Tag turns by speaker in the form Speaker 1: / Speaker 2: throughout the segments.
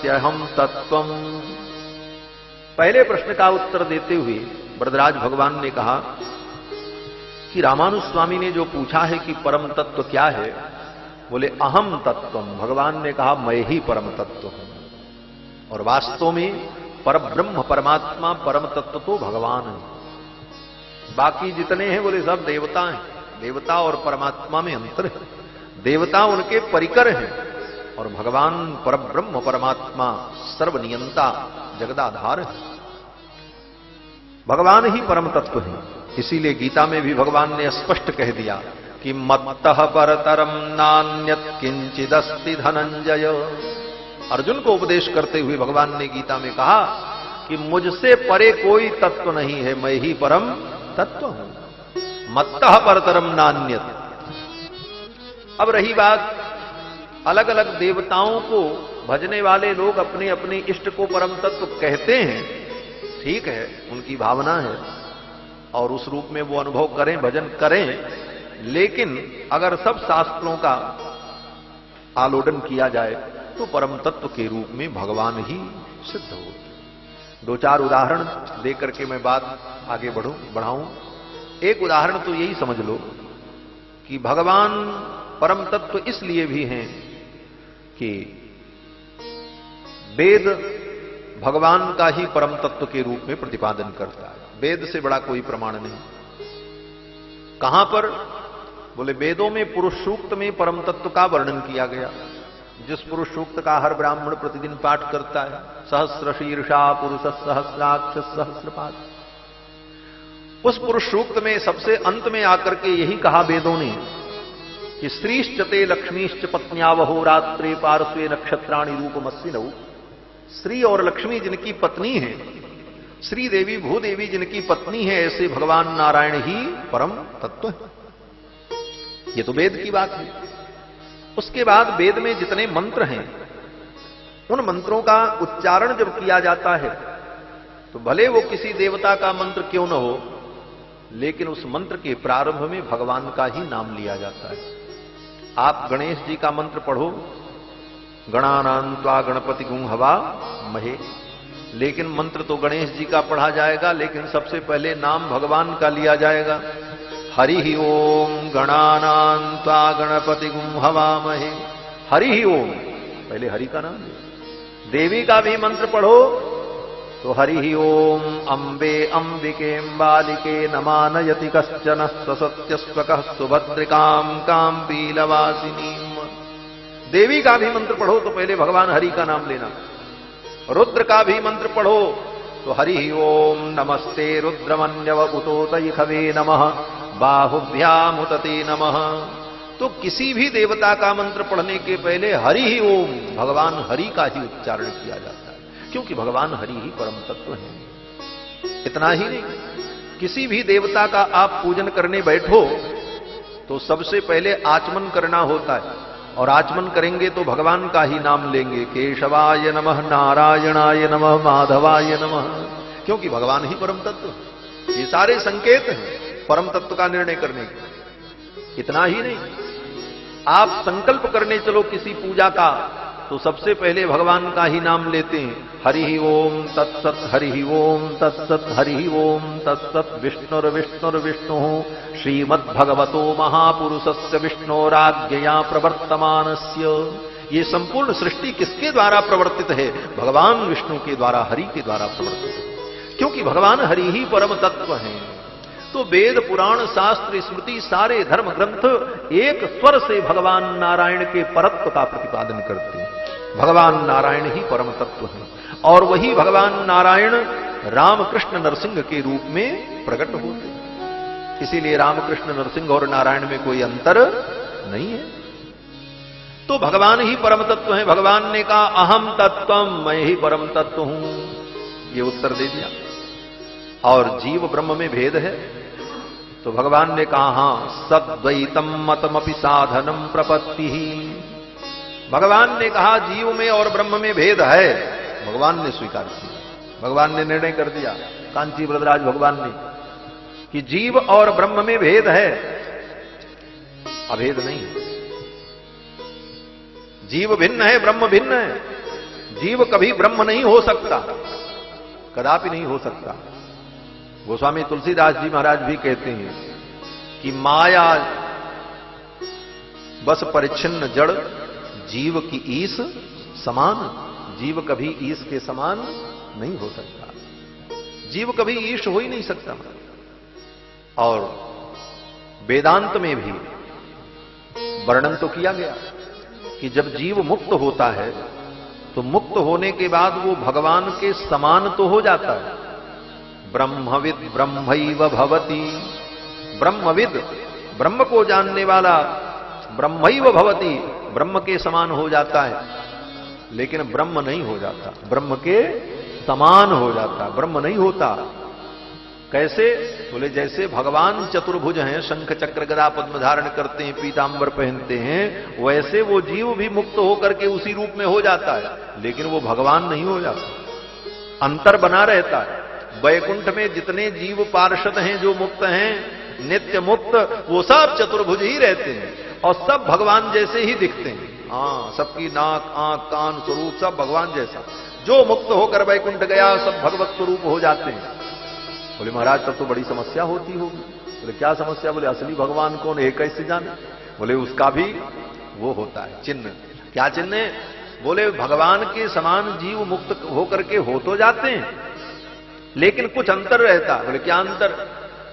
Speaker 1: हम तत्वम। पहले प्रश्न का उत्तर देते हुए वरदराज भगवान ने कहा कि रामानुज स्वामी ने जो पूछा है कि परम तत्व क्या है, बोले अहम तत्वम। भगवान ने कहा मैं ही परम तत्व हूं। और वास्तव में परब्रह्म परमात्मा परम तत्व तो भगवान है, बाकी जितने हैं बोले सब देवता हैं। देवता और परमात्मा में अंतर है। देवता उनके परिकर हैं और भगवान परब्रह्म परमात्मा सर्वनियंता जगदाधार है। भगवान ही परम तत्व है। इसीलिए गीता में भी भगवान ने स्पष्ट कह दिया कि मत्तः परतरम नान्यत् किंचिदस्ति धनंजय। अर्जुन को उपदेश करते हुए भगवान ने गीता में कहा कि मुझसे परे कोई तत्व नहीं है, मैं ही परम तत्व हूं। मत्तः परतरम नान्यत्। अब रही बात, अलग अलग देवताओं को भजने वाले लोग अपने अपने इष्ट को परम तत्व कहते हैं, ठीक है, उनकी भावना है और उस रूप में वो अनुभव करें, भजन करें। लेकिन अगर सब शास्त्रों का आलोडन किया जाए तो परम तत्व के रूप में भगवान ही सिद्ध हो। दो चार उदाहरण देकर के मैं बात आगे बढ़ाऊं। एक उदाहरण तो यही समझ लो कि भगवान परम तत्व इसलिए भी हैं कि वेद भगवान का ही परम तत्व के रूप में प्रतिपादन करता है। वेद से बड़ा कोई प्रमाण नहीं। कहां पर? बोले वेदों में पुरुष सूक्त में परम तत्व का वर्णन किया गया, जिस पुरुष सूक्त का हर ब्राह्मण प्रतिदिन पाठ करता है। सहस्र शीर्षा पुरुष सहस्राक्ष सहस्रपाद। उस पुरुष सूक्त में सबसे अंत में आकर के यही कहा वेदों ने कि श्रीश्चते लक्ष्मीश्च पत्न्यावहो रात्रे पार्श्वे नक्षत्राणि रूपमस्ति नौ। श्री और लक्ष्मी जिनकी पत्नी है, श्री देवी भूदेवी जिनकी पत्नी है, ऐसे भगवान नारायण ही परम तत्व है। ये तो वेद की बात है। उसके बाद वेद में जितने मंत्र हैं, उन मंत्रों का उच्चारण जब किया जाता है तो भले वो किसी देवता का मंत्र क्यों न हो, लेकिन उस मंत्र के प्रारंभ में भगवान का ही नाम लिया जाता है। आप गणेश जी का मंत्र पढ़ो, गणानां त्वा गणपति गुं हवा महे, लेकिन मंत्र तो गणेश जी का पढ़ा जाएगा, लेकिन सबसे पहले नाम भगवान का लिया जाएगा। हरि ही ओम गणानां त्वा गणपति गुं हवा महे। हरि ही ओम, पहले हरि का नाम। देवी का भी मंत्र पढ़ो तो हरि ही ओम अंबे अंबिके बालिके नमानयति कश्चन सत्यस्वकः सुभद्रिकां कां पीलवासिनीम। देवी का भी मंत्र पढ़ो तो पहले भगवान हरि का नाम लेना। रुद्र का भी मंत्र पढ़ो तो हरि ही ओम नमस्ते रुद्रमन्यव उतोतैखवे नमः बाहुभ्यामुतते नमः। तो किसी भी देवता का मंत्र पढ़ने के पहले हरि ही ओम, भगवान हरि का ही उच्चारण किया जाता है, क्योंकि भगवान हरि ही परम तत्व है। इतना ही नहीं, किसी भी देवता का आप पूजन करने बैठो तो सबसे पहले आचमन करना होता है, और आचमन करेंगे तो भगवान का ही नाम लेंगे। केशवाय नमः, नारायणाय नमः, माधवाय नमः, क्योंकि भगवान ही परम तत्व। ये सारे संकेत हैं परम तत्व का निर्णय करने के। इतना ही नहीं, आप संकल्प करने चलो किसी पूजा का तो सबसे पहले भगवान का ही नाम लेते हैं। हरि ही ओम तत्सत, हरि ही ओम तत्सत, हरि ही ओम तत्सत। विष्णुर्विष्णुर्विष्णु श्रीमद्भगवतो महापुरुषस्य विष्णोराज्ञया प्रवर्तमानस्य। ये संपूर्ण सृष्टि किसके द्वारा प्रवर्तित है? भगवान विष्णु के द्वारा, हरि के द्वारा प्रवर्तित है, क्योंकि भगवान हरि ही परम तत्व हैं। तो वेद पुराण शास्त्र स्मृति सारे धर्म ग्रंथ एक स्वर से भगवान नारायण के परत्व का प्रतिपादन करते हैं। भगवान नारायण ही परम तत्व है, और वही भगवान नारायण रामकृष्ण नरसिंह के रूप में प्रकट होते हैं। इसीलिए रामकृष्ण नरसिंह और नारायण में कोई अंतर नहीं है। तो भगवान ही परम तत्व है। भगवान ने कहा अहम तत्वम, मैं ही परम तत्व हूं, ये उत्तर दे दिया। और जीव ब्रह्म में भेद है तो भगवान ने कहा हां सद्वैतम मतमपि साधनम प्रपत्ति ही। भगवान ने कहा जीव में और ब्रह्म में भेद है, भगवान ने स्वीकार किया। भगवान ने निर्णय कर दिया, कांची वरदराज भगवान ने, कि जीव और ब्रह्म में भेद है, अभेद नहीं है। जीव भिन्न है, ब्रह्म भिन्न है। जीव कभी ब्रह्म नहीं हो सकता, कदापि नहीं हो सकता। गोस्वामी तुलसीदास जी महाराज भी कहते हैं कि माया बस परिच्छिन्न जड़, जीव की ईश समान। जीव कभी ईश के समान नहीं हो सकता, जीव कभी ईश हो ही नहीं सकता। और वेदांत में भी वर्णन तो किया गया कि जब जीव मुक्त होता है तो मुक्त होने के बाद वो भगवान के समान तो हो जाता है। ब्रह्मविद ब्रह्मैव भवति, ब्रह्मविद ब्रह्म को जानने वाला ब्रह्मैव भवति, ब्रह्म के समान हो जाता है, लेकिन ब्रह्म नहीं हो जाता, ब्रह्म के समान हो जाता, ब्रह्म नहीं होता। कैसे? बोले जैसे भगवान चतुर्भुज हैं, शंख चक्र गदा पद्म धारण करते हैं, पीतांबर पहनते हैं, वैसे वो जीव भी मुक्त होकर के उसी रूप में हो जाता है, लेकिन वो भगवान नहीं हो जाता, अंतर बना रहता है। वैकुंठ में जितने जीव पार्षद हैं जो मुक्त हैं, नित्य मुक्त, वो सब चतुर्भुज ही रहते हैं और सब भगवान जैसे ही दिखते हैं। हाँ, सबकी नाक आंख कान स्वरूप सब भगवान जैसा। जो मुक्त होकर वैकुंठ गया सब भगवत स्वरूप हो जाते हैं। बोले महाराज तब तो बड़ी समस्या होती होगी। बोले क्या समस्या? बोले असली भगवान कौन है कैसे जाने? बोले उसका भी वो होता है चिन्ह। क्या चिन्ह है? बोले भगवान के समान जीव मुक्त होकर के हो तो जाते हैं, लेकिन कुछ अंतर रहता। बोले क्या अंतर?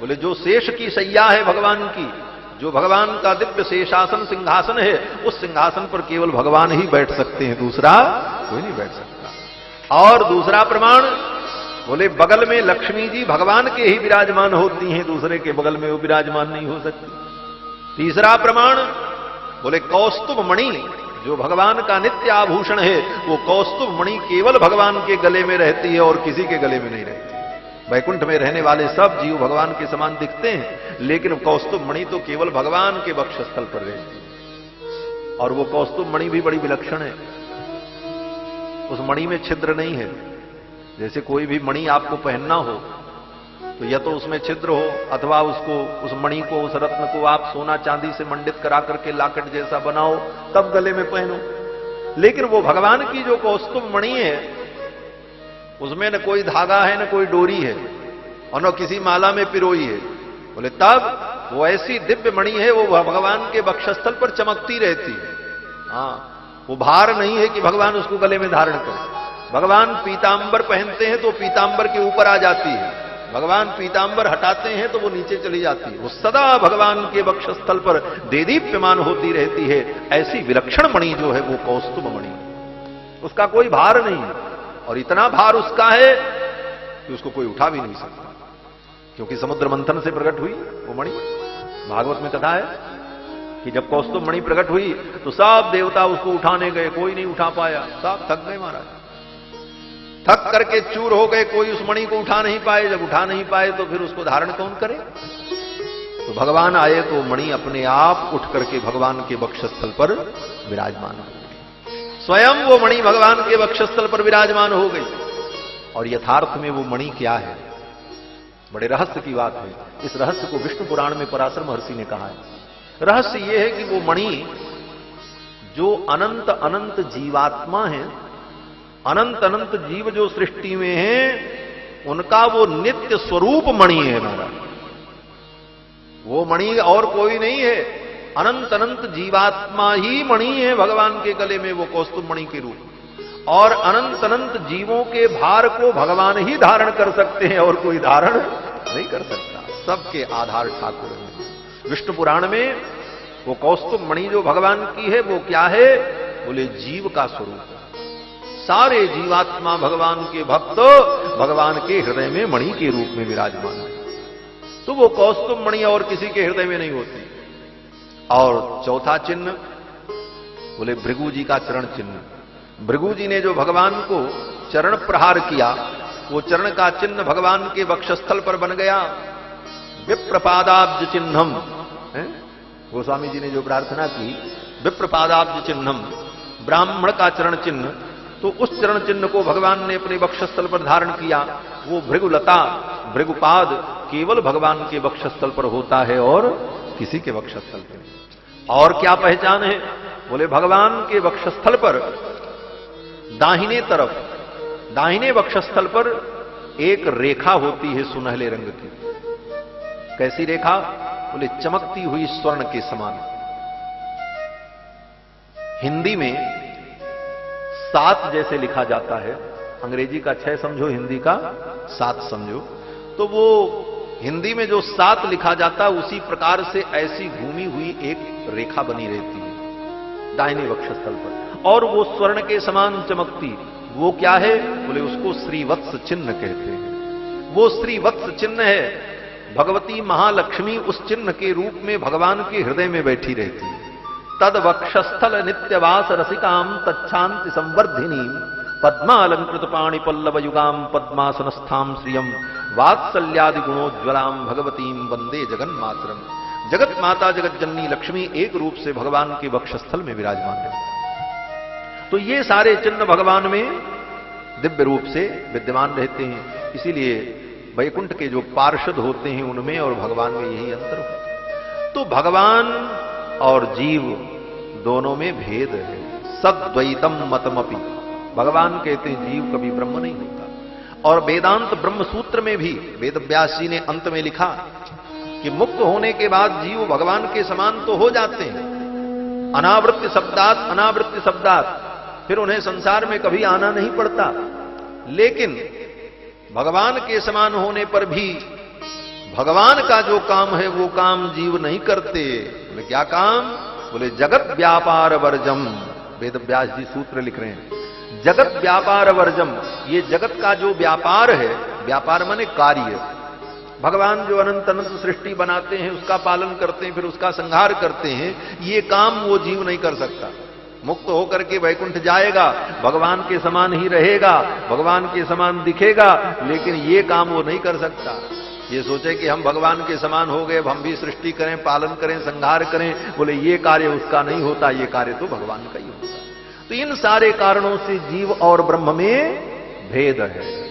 Speaker 1: बोले जो शेष की सैया है भगवान की, जो भगवान का दिव्य शेषासन सिंहासन है, उस सिंहासन पर केवल भगवान ही बैठ सकते हैं, दूसरा कोई नहीं बैठ सकता। और दूसरा प्रमाण, बोले बगल में लक्ष्मी जी भगवान के ही विराजमान होती हैं, दूसरे के बगल में वो विराजमान नहीं हो सकती। तीसरा प्रमाण, बोले कौस्तुभ मणि जो भगवान का नित्य आभूषण है, वो कौस्तुभ मणि केवल भगवान के गले में रहती है और किसी के गले में नहीं रहती। वैकुंठ में रहने वाले सब जीव भगवान के समान दिखते हैं, लेकिन कौस्तुभ मणि तो केवल भगवान के वक्षस्थल पर रहती है। और वो कौस्तुभ मणि भी बड़ी विलक्षण है, उस मणि में छिद्र नहीं है। जैसे कोई भी मणि आपको पहनना हो तो या तो उसमें छिद्र हो, अथवा उसको, उस मणि को, उस रत्न को आप सोना चांदी से मंडित करा करके लाकट जैसा बनाओ, तब गले में पहनो। लेकिन वो भगवान की जो कौस्तुभ मणि है, उसमें न कोई धागा है न कोई डोरी है और न किसी माला में पिरोई है। बोले तब वो ऐसी दिव्य मणि है, वो भगवान के वक्षस्थल पर चमकती रहती है। हाँ, वो भार नहीं है कि भगवान उसको गले में धारण करें। भगवान पीतांबर पहनते हैं तो पीतांबर के ऊपर आ जाती है, भगवान पीतांबर हटाते हैं तो वो नीचे चली जाती है। वो सदा भगवान के वक्षस्थल पर देदीप्यमान होती रहती है। ऐसी विलक्षण मणि जो है वो कौस्तुभ मणि, उसका कोई भार नहीं है। और इतना भार उसका है कि उसको कोई उठा भी नहीं सकता, क्योंकि समुद्र मंथन से प्रकट हुई वो मणि। भागवत में कथा है कि जब कौस्तुभ मणि प्रकट हुई तो सब देवता उसको उठाने गए, कोई नहीं उठा पाया, सब थक गए महाराज, थक करके चूर हो गए, कोई उस मणि को उठा नहीं पाए। जब उठा नहीं पाए तो फिर उसको धारण कौन करे? तो भगवान आए तो मणि अपने आप उठ करके भगवान के वक्षस्थल पर विराजमान हो गई। स्वयं वो मणि भगवान के वक्षस्थल पर विराजमान हो गई। और यथार्थ में वो मणि क्या है? बड़े रहस्य की बात है। इस रहस्य को विष्णु पुराण में पराशर महर्षि ने कहा है। रहस्य यह है कि वो मणि जो अनंत अनंत जीवात्मा है, अनंत अनंत जीव जो सृष्टि में हैं, उनका वो नित्य स्वरूप मणि है महाराज। वो मणि और कोई नहीं है, अनंत अनंत जीवात्मा ही मणि है भगवान के गले में, वो कौस्तुभ मणि के रूप। और अनंत अनंत जीवों के भार को भगवान ही धारण कर सकते हैं और कोई धारण नहीं कर सकता। सबके आधार ठाकुर है। विष्णु पुराण में वो कौस्तुभ मणि जो भगवान की है वो क्या है? बोले जीव का स्वरूप। सारे जीवात्मा भगवान के भक्त भगवान के हृदय में मणि के रूप में विराजमान है। तो वो कौस्तुभ मणि और किसी के हृदय में नहीं होती। और चौथा चिन्ह, बोले भृगु जी का चरण चिन्ह। भृगु जी ने जो भगवान को चरण प्रहार किया, वो चरण का चिन्ह भगवान के वक्षस्थल पर बन गया। विप्रपादाब्ज चिन्हम, गोस्वामी जी ने जो प्रार्थना की, विप्रपादाब्ज चिन्हम, ब्राह्मण का चरण चिन्ह, तो उस चरण चिन्ह को भगवान ने अपने वक्षस्थल पर धारण किया। वो भृगुलता, भृगुपाद केवल भगवान के वक्षस्थल पर होता है और किसी के वक्षस्थल पर। और क्या पहचान है? बोले भगवान के वक्षस्थल पर दाहिने तरफ, दाहिने वक्षस्थल पर एक रेखा होती है सुनहले रंग की। कैसी रेखा? बोले चमकती हुई स्वर्ण के समान। हिंदी में 7 जैसे लिखा जाता है, अंग्रेजी का 6 समझो, हिंदी का 7 समझो, तो वो हिंदी में जो 7 लिखा जाता उसी प्रकार से ऐसी घूमी हुई एक रेखा बनी रहती है दाहिने वक्षस्थल पर, और वो स्वर्ण के समान चमकती। वो क्या है? बोले उसको श्रीवत्स चिन्ह कहते हैं। वो श्रीवत्स चिन्ह है। भगवती महालक्ष्मी उस चिन्ह के रूप में भगवान के हृदय में बैठी रहती है। तद वक्षस्थल नित्यवास रसिकाम तच्छांति संवर्धिनी पद्मालंकृत पाणि पल्लव युगाम पद्मासनस्थाम श्रियम वात्सल्यादि गुणोज्ज्वलाम भगवतीम वंदे जगन्मातरम। जगत माता जगत जननी लक्ष्मी एक रूप से भगवान के वक्षस्थल में विराजमान है। तो ये सारे चिन्ह भगवान में दिव्य रूप से विद्यमान रहते हैं। इसीलिए वैकुंठ के जो पार्षद होते हैं उनमें और भगवान में यही अंतर होता है। तो भगवान और जीव दोनों में भेद है। सद्वैतम मतमपि, भगवान कहते हैं जीव कभी ब्रह्म नहीं होता। और वेदांत ब्रह्म सूत्र में भी वेद व्यास जी ने अंत में लिखा कि मुक्त होने के बाद जीव भगवान के समान तो हो जाते हैं, अनावृत्ति शब्दात अनावृत्ति शब्दात, फिर उन्हें संसार में कभी आना नहीं पड़ता। लेकिन भगवान के समान होने पर भी भगवान का जो काम है वो काम जीव नहीं करते। बोले क्या काम? बोले जगत व्यापार वर्जम। वेद व्यास जी सूत्र लिख रहे हैं, जगत व्यापार वर्जम। ये जगत का जो व्यापार है, व्यापार माने कार्य, भगवान जो अनंत अनंत सृष्टि बनाते हैं उसका पालन करते हैं, फिर उसका संहार करते हैं, ये काम वो जीव नहीं कर सकता। मुक्त होकर के वैकुंठ जाएगा, भगवान के समान ही रहेगा, भगवान के समान दिखेगा, लेकिन ये काम वो नहीं कर सकता। ये सोचे कि हम भगवान के समान हो गए, अब हम भी सृष्टि करें, पालन करें, संहार करें, बोले ये कार्य उसका नहीं होता, ये कार्य तो भगवान का ही होता। तो इन सारे कारणों से जीव और ब्रह्म में भेद है।